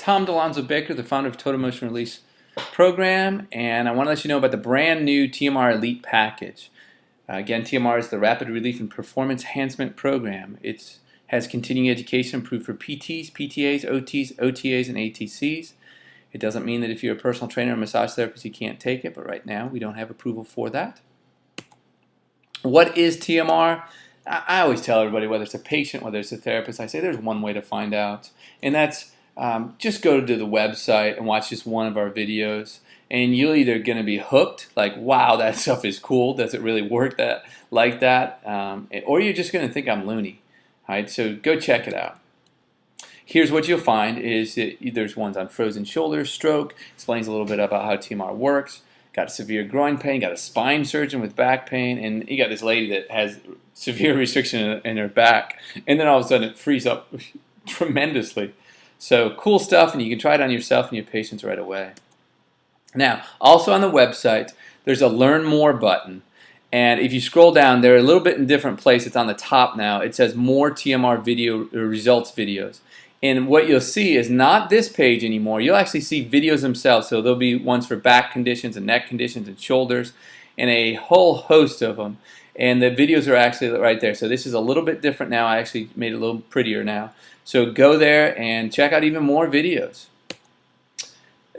Tom DeLonzo Baker, the founder of Total Motion Release Program, and I want to let you know about the brand new TMR Elite Package. Again, TMR is the Rapid Relief and Performance Enhancement Program. It has continuing education approved for PTs, PTAs, OTs, OTAs, and ATCs. It doesn't mean that if you're a personal trainer or massage therapist you can't take it, but right now we don't have approval for that. What is TMR? I always tell everybody, whether it's a patient, whether it's a therapist, I say there's one way to find out, and that's just go to the website and watch just one of our videos, and you're either going to be hooked, like, wow, that stuff is cool, does it really work like that, or you're just going to think I'm loony. All right, so go check it out. Here's what you'll find is that there's ones on frozen shoulders, stroke, explains a little bit about how TMR works, got severe groin pain, got a spine surgeon with back pain, and you got this lady that has severe restriction in her back, and then all of a sudden it frees up tremendously. So cool stuff, and you can try it on yourself and your patients right away. Now, also on the website, there's a Learn More button, and if you scroll down, they're a little bit in different place. It's on the top now. It says More TMR Video Results Videos. And what you'll see is not this page anymore. You'll actually see videos themselves. So there'll be ones for back conditions and neck conditions and shoulders and a whole host of them. And the videos are actually right there. So this is a little bit different now. I actually made it a little prettier now. So go there and check out even more videos.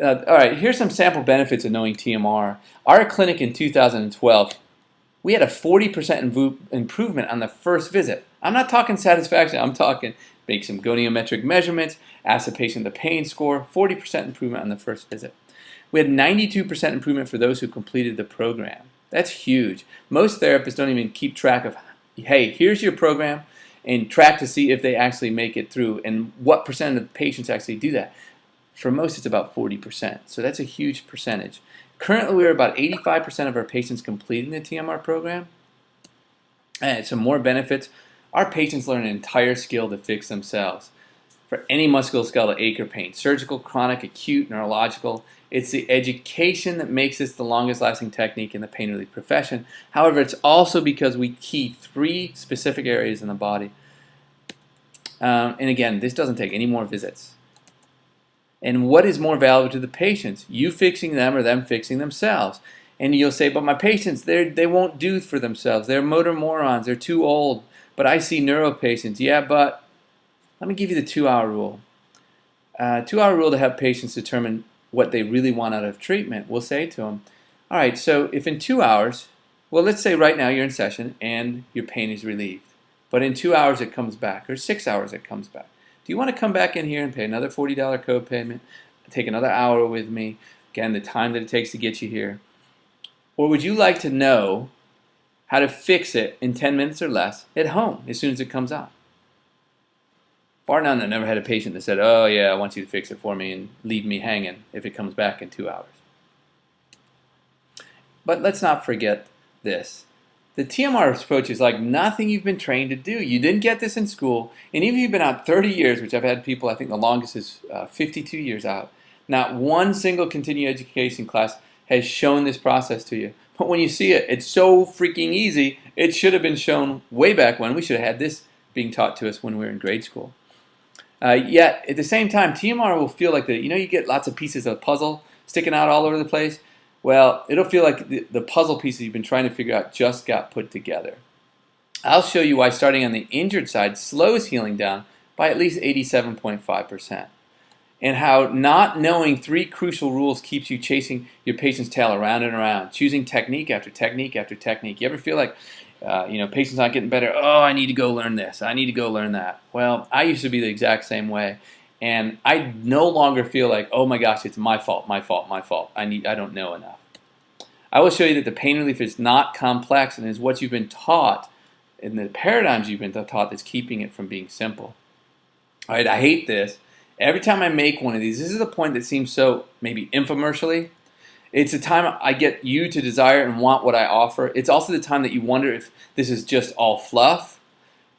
All right, here's some sample benefits of knowing TMR. Our clinic in 2012, we had a 40% improvement on the first visit. I'm not talking satisfaction. I'm talking make some goniometric measurements, ask the patient the pain score, 40% improvement on the first visit. We had 92% improvement for those who completed the program. That's huge. Most therapists don't even keep track of, hey, here's your program, and track to see if they actually make it through and what percent of the patients actually do that. For most, it's about 40%. So that's a huge percentage. Currently, we're about 85% of our patients completing the TMR program. And some more benefits. Our patients learn an entire skill to fix themselves. For any musculoskeletal ache or pain, surgical, chronic, acute, neurological, it's the education that makes this the longest lasting technique in the pain relief profession. However, it's also because we key 3 specific areas in the body. And again, this doesn't take any more visits. And what is more valuable to the patients? You fixing them or them fixing themselves. And you'll say, but my patients, they won't do for themselves. They're motor morons. They're too old. But I see neuro patients. Yeah, but let me give you the 2-hour rule. 2-hour rule to help patients determine what they really want out of treatment. We'll say to them, all right, so if in 2 hours, well, let's say right now you're in session and your pain is relieved. But in 2 hours it comes back, or 6 hours it comes back. Do you want to come back in here and pay another $40 co-payment, take another hour with me, again, the time that it takes to get you here? Or would you like to know how to fix it in 10 minutes or less at home as soon as it comes out? Bar none, I never had a patient that said, oh yeah, I want you to fix it for me and leave me hanging if it comes back in 2 hours. But let's not forget this. The TMR approach is like nothing you've been trained to do. You didn't get this in school, and even if you've been out 30 years, which I've had people, I think the longest is 52 years out, not one single continuing education class has shown this process to you. But when you see it, it's so freaking easy, it should have been shown way back when. We should have had this being taught to us when we were in grade school. Yet, at the same time, TMR will feel like you get lots of pieces of a puzzle sticking out all over the place. Well, it'll feel like the puzzle pieces you've been trying to figure out just got put together. I'll show you why starting on the injured side slows healing down by at least 87.5%. And how not knowing 3 crucial rules keeps you chasing your patient's tail around and around, choosing technique after technique after technique. You ever feel like, patients not getting better? Oh, I need to go learn this. I need to go learn that. Well, I used to be the exact same way. And I no longer feel like, oh my gosh, it's my fault, my fault, my fault. I don't know enough. I will show you that the pain relief is not complex and is what you've been taught and the paradigms you've been taught that's keeping it from being simple. All right, I hate this. Every time I make one of these, this is the point that seems so maybe infomercially. It's the time I get you to desire and want what I offer. It's also the time that you wonder if this is just all fluff.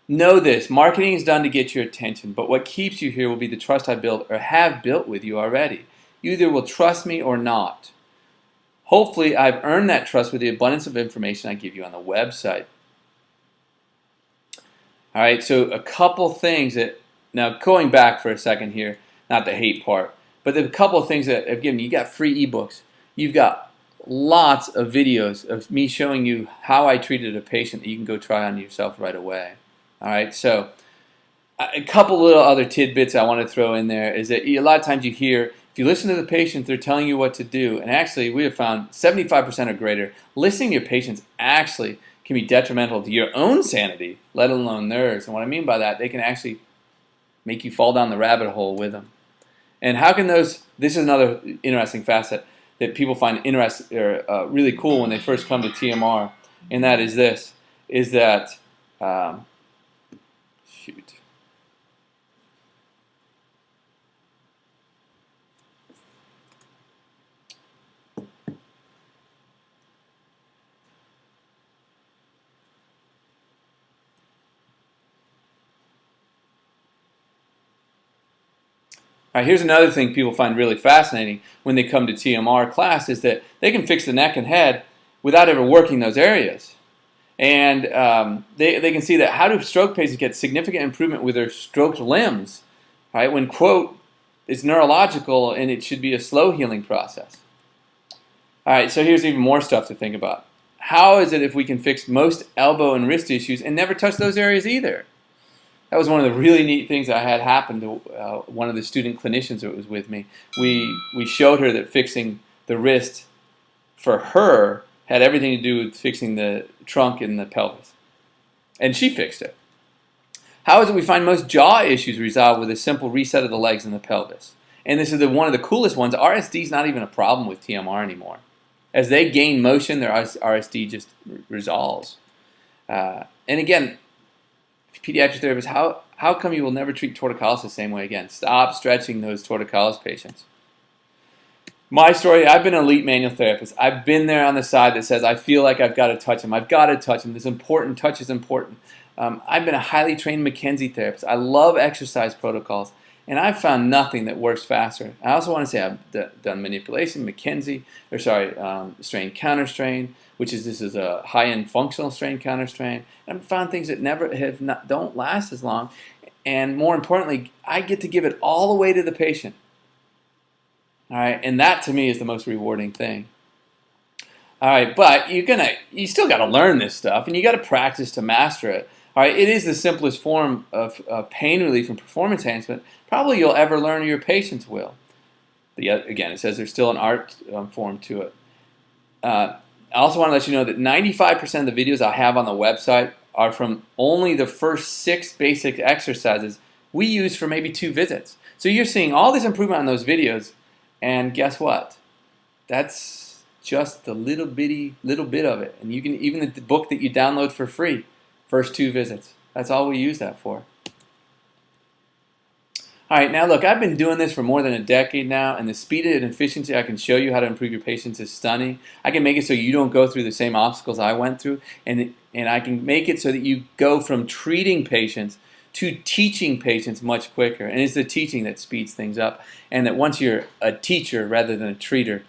Know this, marketing is done to get your attention, but what keeps you here will be the trust I built or have built with you already. You either will trust me or not. Hopefully, I've earned that trust with the abundance of information I give you on the website. All right, so a couple things that, now going back for a second here, not the hate part. But the couple of things that I've given you, got free ebooks. You've got lots of videos of me showing you how I treated a patient that you can go try on yourself right away. All right, so a couple little other tidbits I want to throw in there is that a lot of times you hear, if you listen to the patient, they're telling you what to do. And actually, we have found 75% or greater, listening to your patients actually can be detrimental to your own sanity, let alone theirs. And what I mean by that, they can actually make you fall down the rabbit hole with them. And how can those, this is another interesting facet that people find interesting or really cool when they first come to TMR, and that is this, is that, shoot. All right, here's another thing people find really fascinating when they come to TMR class is that they can fix the neck and head without ever working those areas. And they can see that how do stroke patients get significant improvement with their stroked limbs, right? When, quote, it's neurological and it should be a slow healing process. All right, so here's even more stuff to think about. How is it if we can fix most elbow and wrist issues and never touch those areas either? That was one of the really neat things that had happened to one of the student clinicians that was with me. We showed her that fixing the wrist for her had everything to do with fixing the trunk and the pelvis. And she fixed it. How is it we find most jaw issues resolved with a simple reset of the legs and the pelvis? And this is one of the coolest ones. RSD is not even a problem with TMR anymore. As they gain motion, their RSD just resolves. And again, pediatric therapists, how come you will never treat torticollis the same way again? Stop stretching those torticollis patients. My story, I've been an elite manual therapist. I've been there on the side that says, I feel like I've got to touch him. I've got to touch him. This important touch is important. I've been a highly trained McKenzie therapist. I love exercise protocols, and I've found nothing that works faster. I also want to say I've done manipulation, strain counter strain, this is a high-end functional strain counter strain. And I've found things that don't last as long, and more importantly, I get to give it all the way to the patient. All right, and that to me is the most rewarding thing. All right, but you still got to learn this stuff, and you got to practice to master it. All right, it is the simplest form of pain relief and performance enhancement probably you'll ever learn, or your patients will. Again, it says there's still an art form to it. I also want to let you know that 95% of the videos I have on the website are from only the first 6 basic exercises we use for maybe 2 visits. So you're seeing all this improvement on those videos, and guess what? That's just the little bit of it. And you can even the book that you download for free, first 2 visits. That's all we use that for. All right, now look, I've been doing this for more than a decade now, and the speed and efficiency I can show you how to improve your patients is stunning. I can make it so you don't go through the same obstacles I went through, and I can make it so that you go from treating patients to teaching patients much quicker. And it's the teaching that speeds things up, and that once you're a teacher rather than a treater,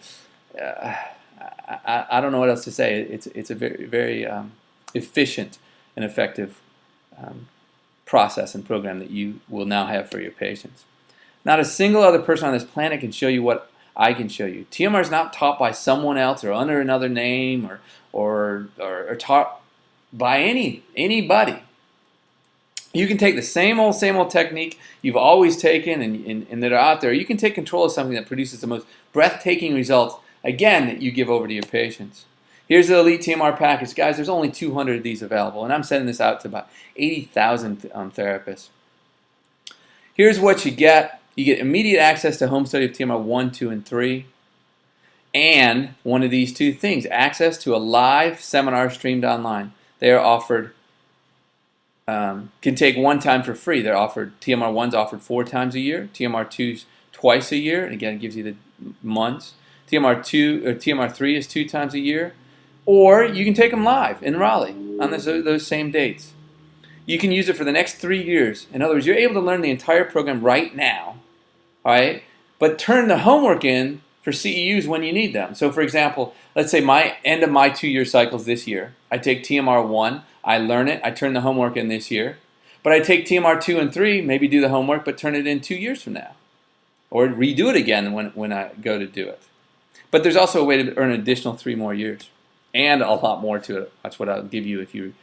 I don't know what else to say. It's a very, very efficient and effective process and program that you will now have for your patients. Not a single other person on this planet can show you what I can show you. TMR is not taught by someone else or under another name or taught by anybody. You can take the same old technique you've always taken and that are out there. You can take control of something that produces the most breathtaking results, again, that you give over to your patients. Here's the Elite TMR package. Guys, there's only 200 of these available, and I'm sending this out to about 80,000 therapists. Here's what you get. You get immediate access to home study of TMR 1, 2, and 3, and one of these 2 things, access to a live seminar streamed online. They are offered, can take one time for free. They're offered, TMR 1's offered 4 times a year, TMR 2's twice a year, and again, it gives you the months. TMR 3 is 2 times a year. Or you can take them live in Raleigh on those same dates. You can use it for the next 3 years. In other words, you're able to learn the entire program right now, all right? But turn the homework in for CEUs when you need them. So for example, let's say end of my 2-year cycles this year. I take TMR 1, I learn it, I turn the homework in this year. But I take TMR 2 and 3, maybe do the homework, but turn it in 2 years from now. or redo it again when I go to do it. But there's also a way to earn an additional 3 more years, and a lot more to it. That's what I'll give you if you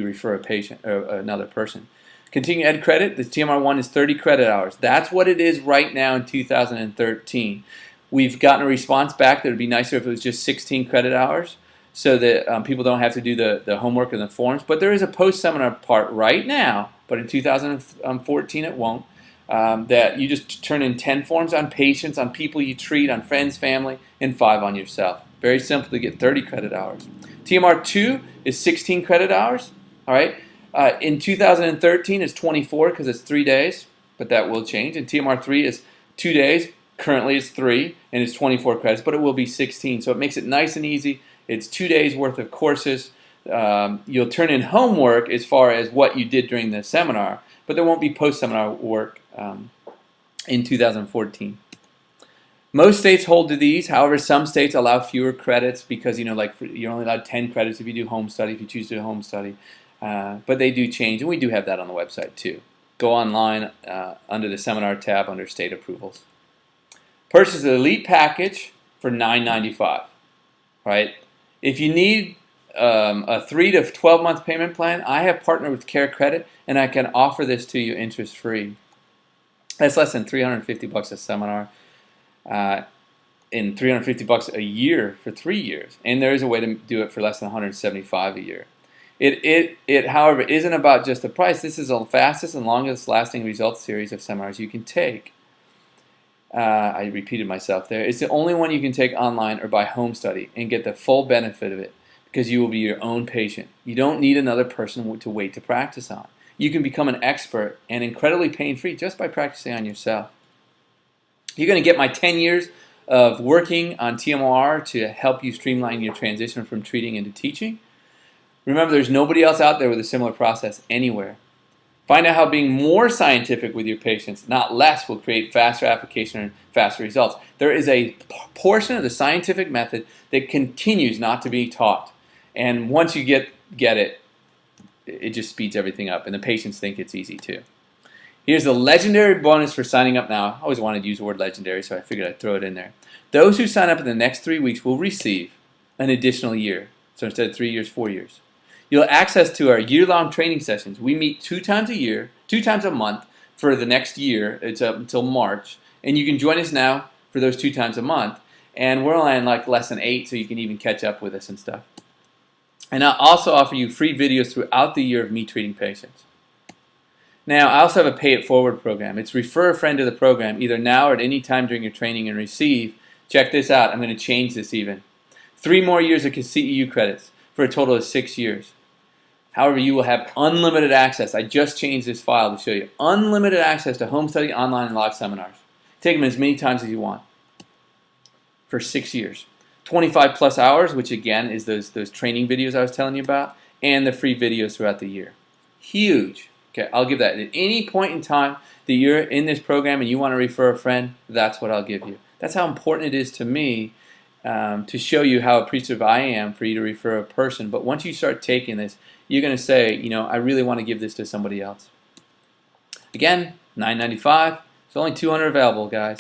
refer a patient or another person. Continuing ed credit, the TMR1 is 30 credit hours. That's what it is right now in 2013. We've gotten a response back that it would be nicer if it was just 16 credit hours so that people don't have to do the homework and the forms. But there is a post-seminar part right now, but in 2014 it won't, that you just turn in 10 forms on patients, on people you treat, on friends, family, and 5 on yourself. Very simple to get 30 credit hours. TMR2 is 16 credit hours. All right. In 2013 it's 24 because it's 3 days, but that will change. And TMR3 is 2 days. Currently it's 3, and it's 24 credits, but it will be 16. So it makes it nice and easy. It's 2 days worth of courses. You'll turn in homework as far as what you did during the seminar, but there won't be post-seminar work in 2014. Most states hold to these. However, some states allow fewer credits because, like you're only allowed 10 credits if you do home study, if you choose to do home study. But they do change, and we do have that on the website too. Go online under the seminar tab under state approvals. Purchase the Elite Package for $9.95. Right? If you need a 3 to 12 month payment plan, I have partnered with Care Credit, and I can offer this to you interest free. That's less than $350 a seminar, and $350 a year for 3 years. And there is a way to do it for less than $175 a year. It, however, isn't about just the price. This is the fastest and longest lasting results series of seminars you can take. I repeated myself there. It's the only one you can take online or by home study and get the full benefit of it because you will be your own patient. You don't need another person to wait to practice on. You can become an expert and incredibly pain-free just by practicing on yourself. You're going to get my 10 years of working on TMR to help you streamline your transition from treating into teaching. Remember, there's nobody else out there with a similar process anywhere. Find out how being more scientific with your patients, not less, will create faster application and faster results. There is a portion of the scientific method that continues not to be taught. And once you get it, it just speeds everything up. And the patients think it's easy too. Here's the legendary bonus for signing up now. I always wanted to use the word legendary, so I figured I'd throw it in there. Those who sign up in the next 3 weeks will receive an additional year. So instead of 3 years, 4 years. You'll have access to our year-long training sessions. We meet 2 times a year, 2 times a month for the next year. It's up until March. And you can join us now for those 2 times a month. And we're only on like lesson 8, so you can even catch up with us and stuff. And I'll also offer you free videos throughout the year of me treating patients. Now, I also have a Pay It Forward program. It's refer a friend to the program, either now or at any time during your training and receive. Check this out. I'm going to change this even. 3 more years of CEU credits for a total of 6 years. However, you will have unlimited access. I just changed this file to show you. Unlimited access to home study, online, and live seminars. Take them as many times as you want for 6 years. 25 plus hours, which again is those training videos I was telling you about, and the free videos throughout the year. Huge. Okay, I'll give that. At any point in time that you're in this program and you want to refer a friend, that's what I'll give you. That's how important it is to me to show you how appreciative I am for you to refer a person. But once you start taking this, you're going to say, I really want to give this to somebody else. Again, $9.95. There's only 200 available, guys.